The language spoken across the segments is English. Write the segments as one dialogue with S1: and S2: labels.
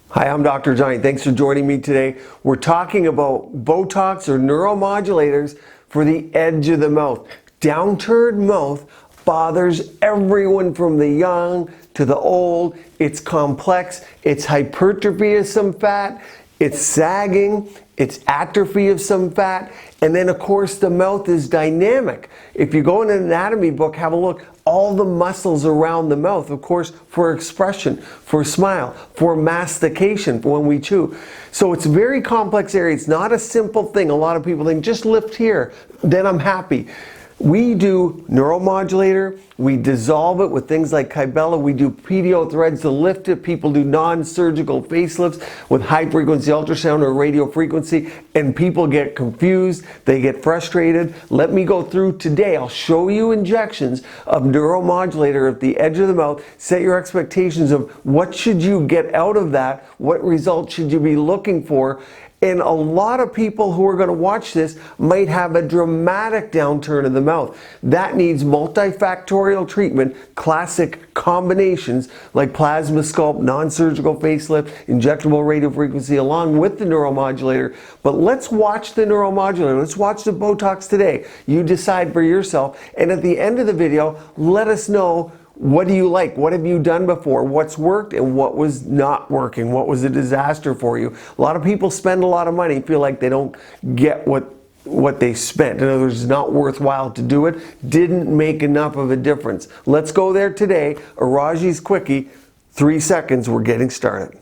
S1: Hi, I'm Dr. Johnny. Thanks for joining me today. We're talking about Botox or neuromodulators for the edge of the mouth. Downturned mouth bothers everyone from the young to the old. It's complex. It's hypertrophy of some fat. It's sagging. It's atrophy of some fat. And then, of course, the mouth is dynamic. If you go in an anatomy book, have a look. All the muscles around the mouth, of course, for expression, for smile, for mastication, for when we chew. So it's a very complex area. It's not a simple thing. A lot of people think, just lift here, then I'm happy. We do neuromodulator, we dissolve it with things like Kybella, we do PDO threads to lift it, people do non-surgical facelifts with high frequency ultrasound or radio frequency, and people get confused, they get frustrated. Let me go through today, I'll show you injections of neuromodulator at the edge of the mouth, set your expectations of what should you get out of that, what results should you be looking for. And a lot of people who are going to watch this might have a dramatic downturn of the mouth. That needs multifactorial treatment, classic combinations like plasma sculpt, non-surgical facelift, injectable radiofrequency along with the neuromodulator. But let's watch the neuromodulator. Let's watch the Botox today. You decide for yourself. And at the end of the video, let us know, what do you like? What have you done before? What's worked and what was not working? What was a disaster for you? A lot of people spend a lot of money, feel like they don't get what they spent. In other words, it's not worthwhile to do it. Didn't make enough of a difference. Let's go there today. Raji's Quickie, 3 seconds, we're getting started.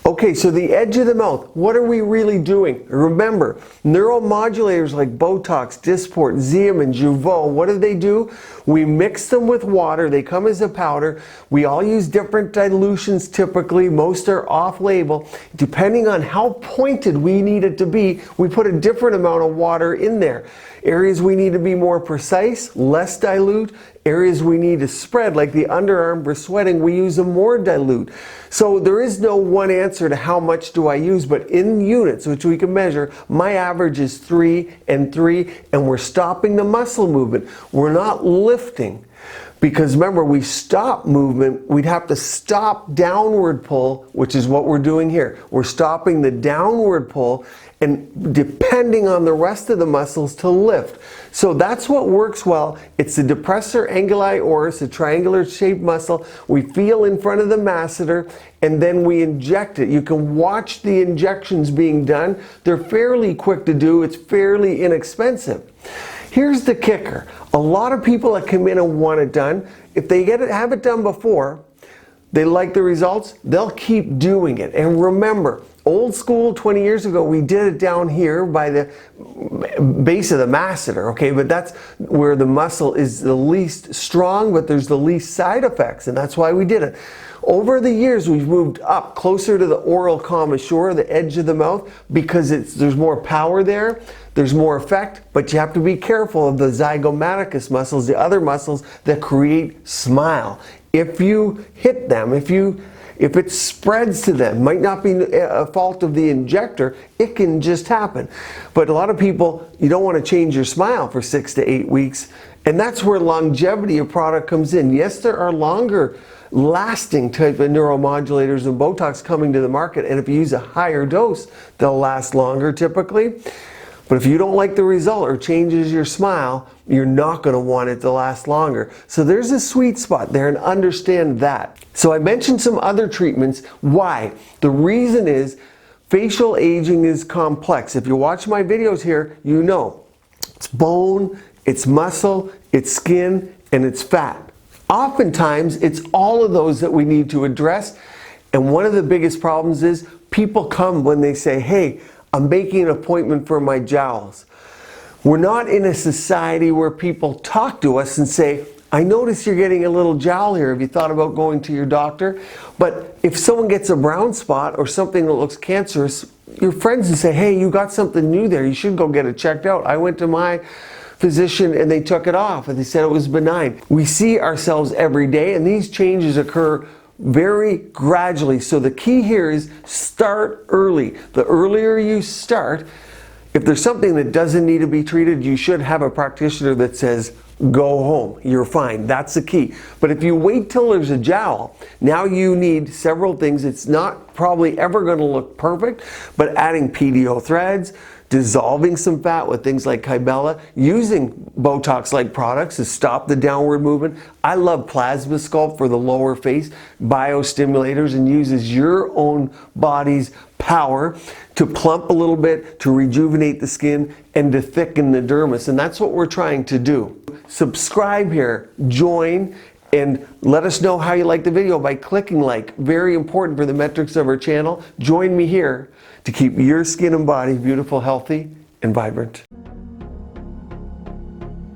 S1: Okay, so the edge of the mouth, what are we really doing? Remember, neuromodulators like Botox, dysport, Xeomin, jeuveau, what do? We mix them with water, they come as a powder. We all use different dilutions typically, most are off-label. Depending on how pointed we need it to be, we put a different amount of water in there. Areas we need to be more precise, less dilute. Areas we need to spread, like the underarm for sweating, we use a more dilute. So there is no one answer to how much do I use, but in units, which we can measure, my average is 3 and 3, and we're stopping the muscle movement. We're not lifting. Because remember, we stop movement, we'd have to stop downward pull, which is what we're doing here. We're stopping the downward pull and depending on the rest of the muscles to lift. So that's what works well. It's the depressor anguli oris, a triangular shaped muscle. We feel in front of the masseter and then we inject it. You can watch the injections being done. They're fairly quick to do. It's fairly inexpensive. Here's the kicker. A lot of people that come in and want it done, if they have it done before, they like the results, they'll keep doing it. And remember, old school 20 years ago, we did it down here by the base of the masseter, okay? But that's where the muscle is the least strong, but there's the least side effects, and that's why we did it. Over the years, we've moved up closer to the oral commissure, the edge of the mouth, because there's more power there, there's more effect, but you have to be careful of the zygomaticus muscles, the other muscles that create smile. If you hit them, if it spreads to them, might not be a fault of the injector, it can just happen. But a lot of people, you don't want to change your smile for 6 to 8 weeks, and that's where longevity of product comes in. Yes, there are longer lasting type of neuromodulators and Botox coming to the market, and if you use a higher dose, they'll last longer typically. But if you don't like the result or changes your smile, you're not going to want it to last longer. So there's a sweet spot there, and understand that. So I mentioned some other treatments. Why? The reason is facial aging is complex. If you watch my videos here, you know it's bone, it's muscle, it's skin, and it's fat. Oftentimes, it's all of those that we need to address. And one of the biggest problems is people come when they say, hey, I'm making an appointment for my jowls. We're not in a society where people talk to us and say, I notice you're getting a little jowl here. Have you thought about going to your doctor? But if someone gets a brown spot or something that looks cancerous, your friends will say, hey, you got something new there. You should go get it checked out. I went to my physician and they took it off and they said it was benign. We see ourselves every day, and these changes occur very gradually. So the key here is start early. The earlier you start, If there's something that doesn't need to be treated, you should have a practitioner that says, go home, you're fine. That's the key. But if you wait till there's a jowl, now you need several things. It's not probably ever going to look perfect, but adding PDO threads, dissolving some fat with things like Kybella, using Botox-like products to stop the downward movement. I love Plasma Sculpt for the lower face, biostimulators, and uses your own body's power to plump a little bit, to rejuvenate the skin, and to thicken the dermis. And that's what we're trying to do. Subscribe here, join, and let us know how you like the video by clicking like. Very important for the metrics of our channel. Join me here to keep your skin and body beautiful, healthy, and vibrant.